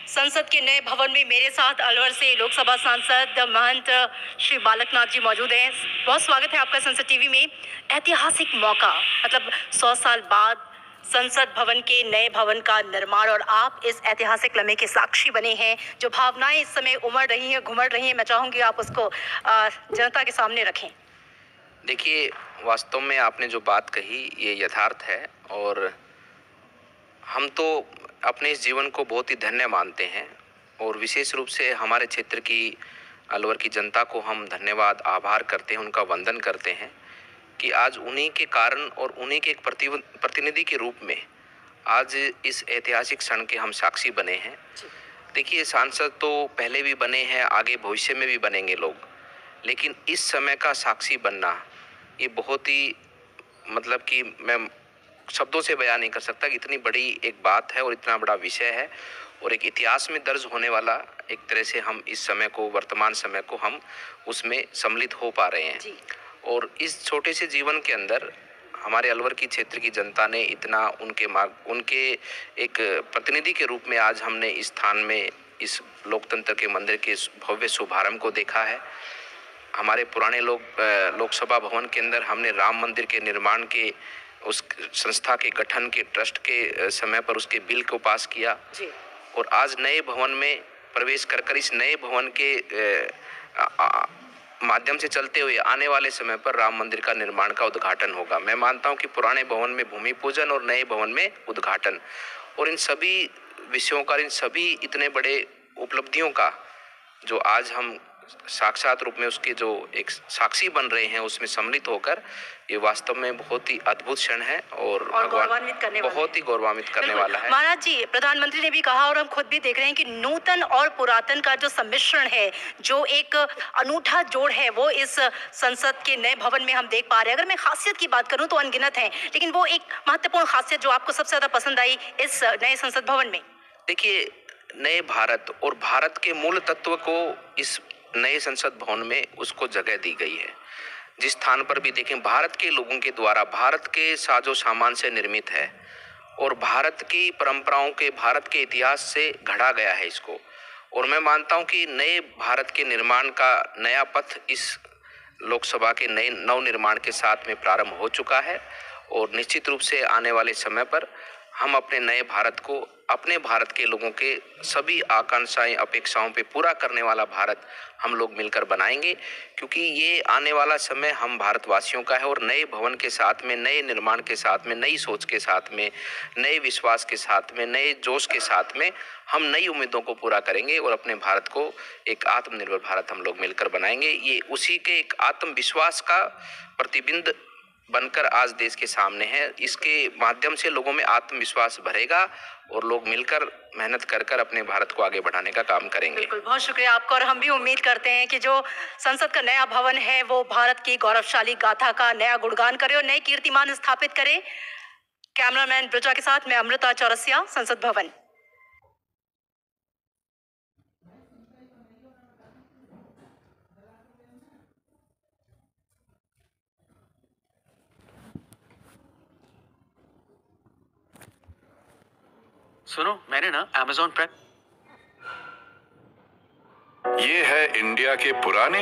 संसद के नए भवन में मेरे साथ अलवर से लोकसभा सांसद महंत श्री बालकनाथ जी मौजूद हैं। बहुत स्वागत है आपका संसद टीवी में। ऐतिहासिक मौका, मतलब 100 साल बाद संसद भवन के नए भवन का निर्माण और आप इस ऐतिहासिक लम्हे के साक्षी बने हैं। जो भावनाएं इस समय उमड़ रही हैं, घुमड़ रही हैं, मैं चाहूंगी आप उसको जनता के सामने रखें। देखिए, वास्तव में आपने जो बात कही ये यथार्थ है और हम तो अपने इस जीवन को बहुत ही धन्य मानते हैं और विशेष रूप से हमारे क्षेत्र की अलवर की जनता को हम धन्यवाद आभार करते हैं, उनका वंदन करते हैं कि आज उन्हीं के कारण और उन्हीं के एक प्रतिनिधि के रूप में आज इस ऐतिहासिक क्षण के हम साक्षी बने हैं। देखिए, सांसद तो पहले भी बने हैं, आगे भविष्य में भी बनेंगे लोग, लेकिन इस समय का साक्षी बनना ये बहुत ही, मतलब कि मैं शब्दों से बयान नहीं कर सकता कि इतनी बड़ी एक बात है और इतना बड़ा विषय है और एक इतिहास में दर्ज होने वाला एक तरह से हम इस समय को, वर्तमान समय को हम उसमें सम्मिलित हो पा रहे हैं। और इस छोटे से जीवन के अंदर हमारे अलवर की क्षेत्र की जनता ने इतना उनके एक प्रतिनिधि के रूप में आज हमने इस स्थान में इस लोकतंत्र के मंदिर के भव्य शुभारंभ को देखा है। हमारे पुराने लोकसभा भवन के अंदर हमने राम मंदिर के निर्माण के उस संस्था के गठन के ट्रस्ट के समय पर उसके बिल को पास किया जी। और आज नए भवन में प्रवेश कर इस नए भवन के माध्यम से चलते हुए आने वाले समय पर राम मंदिर का निर्माण का उद्घाटन होगा। मैं मानता हूं कि पुराने भवन में भूमि पूजन और नए भवन में उद्घाटन, और इन सभी विषयों का, इन सभी इतने बड़े उपलब्धियों का जो आज हम साक्षात रूप में उसके जो एक साक्षी बन रहे हैं उसमें सम्मिलित होकर, ये वास्तव में बहुत ही अद्भुत क्षण है और गौरवान्वित करने वाला, बहुत ही गौरवान्वित करने वाला है। महाराज जी, प्रधानमंत्री ने भी कहा और हम खुद भी देख रहे हैं कि नूतन और पुरातन का जो सम्मिश्रण है, जो एक अनूठा जोड़ है, वो इस संसद के नए भवन में हम देख पा रहे हैं। अगर मैं खासियत की बात करूं तो अनगिनत है, लेकिन वो एक महत्वपूर्ण खासियत जो आपको सबसे ज्यादा पसंद आई इस नए संसद भवन में? देखिए, नए भारत और भारत के मूल तत्व को इस नए संसद भवन में उसको जगह दी गई है। जिस स्थान पर भी देखें, भारत के लोगों के द्वारा, भारत के साजो सामान से निर्मित है और भारत की परंपराओं के, भारत के इतिहास से घड़ा गया है इसको। और मैं मानता हूं कि नए भारत के निर्माण का नया पथ इस लोकसभा के नए नवनिर्माण के साथ में प्रारंभ हो चुका है और निश्चित रूप से आने वाले समय पर हम अपने नए भारत को, अपने भारत के लोगों के सभी आकांक्षाएं, अपेक्षाओं पे पूरा करने वाला भारत हम लोग मिलकर बनाएंगे, क्योंकि ये आने वाला समय हम भारतवासियों का है। और नए भवन के साथ में, नए निर्माण के साथ में, नई सोच के साथ में, नए विश्वास के साथ में, नए जोश के साथ में हम नई उम्मीदों को पूरा करेंगे और अपने भारत को एक आत्मनिर्भर भारत हम लोग मिलकर बनाएंगे। ये उसी के एक आत्मविश्वास का प्रतिबिंब बनकर आज देश के सामने है। इसके माध्यम से लोगों में आत्मविश्वास भरेगा और लोग मिलकर मेहनत कर अपने भारत को आगे बढ़ाने का काम करेंगे। बिल्कुल, बहुत शुक्रिया आपका। और हम भी उम्मीद करते हैं कि जो संसद का नया भवन है वो भारत की गौरवशाली गाथा का नया गुणगान करे और नए कीर्तिमान स्थापित करे। कैमरामैन ब्रिजा के साथ मैं अमृता चौरसिया, संसद भवन। सुनो, मैंने ना Amazon प्राइम, ये है इंडिया के पुराने